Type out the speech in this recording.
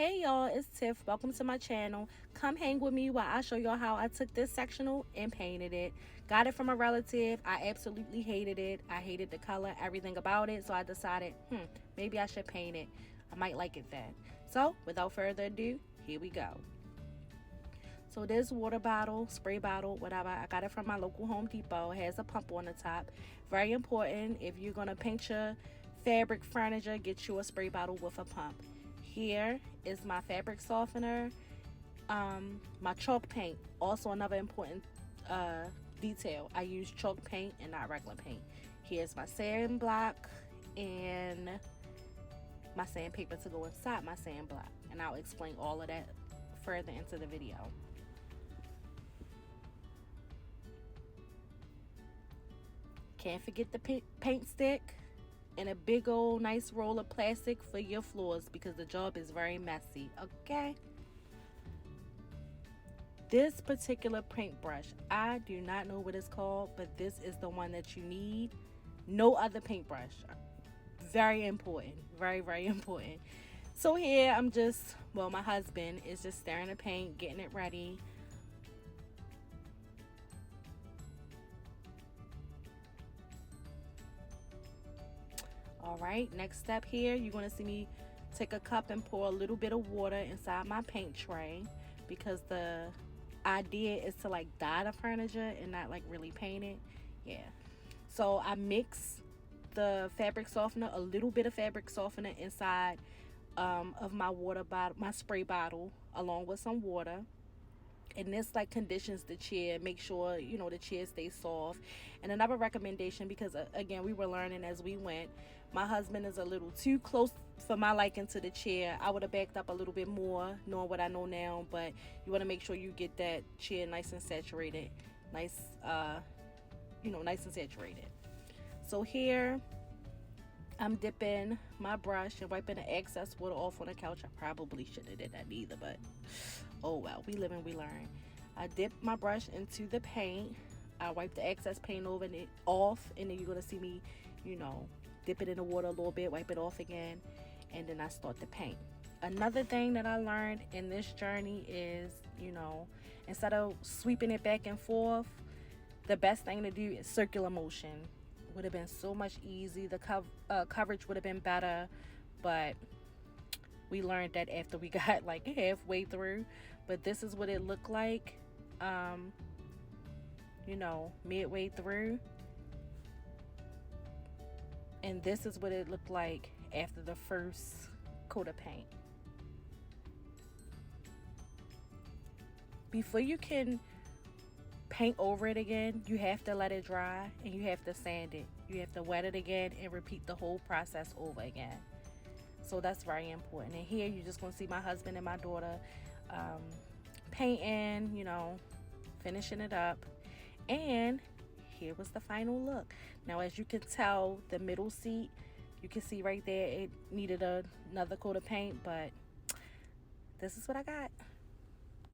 Hey y'all, it's Tiff. Welcome to my channel. Come hang with me while I show y'all how I took this sectional and painted it. Got it from a relative. I absolutely hated it. I hated the color, everything about it. So I decided, maybe I should paint it. I might like it then. So without further ado, here we go. So this water bottle, spray bottle, whatever, I got it from my local Home Depot. It has a pump on the top. Very important. If you're going to paint your fabric furniture, get you a spray bottle with a pump. Here is my fabric softener, my chalk paint. Also another important detail. I use chalk paint and not regular paint. Here's my sand block and my sandpaper to go inside my sand block. And I'll explain all of that further into the video. Can't forget the paint stick and a big old nice roll of plastic for your floors because the job is very messy, okay? This particular paintbrush, I do not know what it's called, but this is the one that you need. No other paintbrush. Very important. Very, very important. So here I'm just, my husband is just stirring the paint, getting it ready. All right, next step here, you're going to see me take a cup and pour a little bit of water inside my paint tray because the idea is to like dye the furniture and not like really paint it. Yeah. So I mix the fabric softener, a little bit of fabric softener inside of my water bottle, my spray bottle, along with some water. And this like conditions the chair, make sure the chair stays soft. And another recommendation, because again we were learning as we went, my husband is a little too close for my liking to the chair. I would have backed up a little bit more knowing what I know now, but you want to make sure you get that chair nice and saturated, nice and saturated. So here I'm dipping my brush and wiping the excess water off on the couch. I probably shouldn't have did that either, but oh well, we live and we learn. I dip my brush into the paint. I wipe the excess paint over and it off, and then you're gonna see me, dip it in the water a little bit, wipe it off again, and then I start to paint. Another thing that I learned in this journey is, instead of sweeping it back and forth, the best thing to do is circular motion. Would have been so much easy. The coverage would have been better, but we learned that after we got like halfway through. But this is what it looked like midway through, and this is what it looked like after the first coat of paint. Before you can paint over it again, you have to let it dry and you have to sand it. You have to wet it again and repeat the whole process over again. So that's very important. And here you're just going to see my husband and my daughter painting, finishing it up. And here was the final look. Now, as you can tell, the middle seat, you can see right there, it needed another coat of paint, but this is what I got.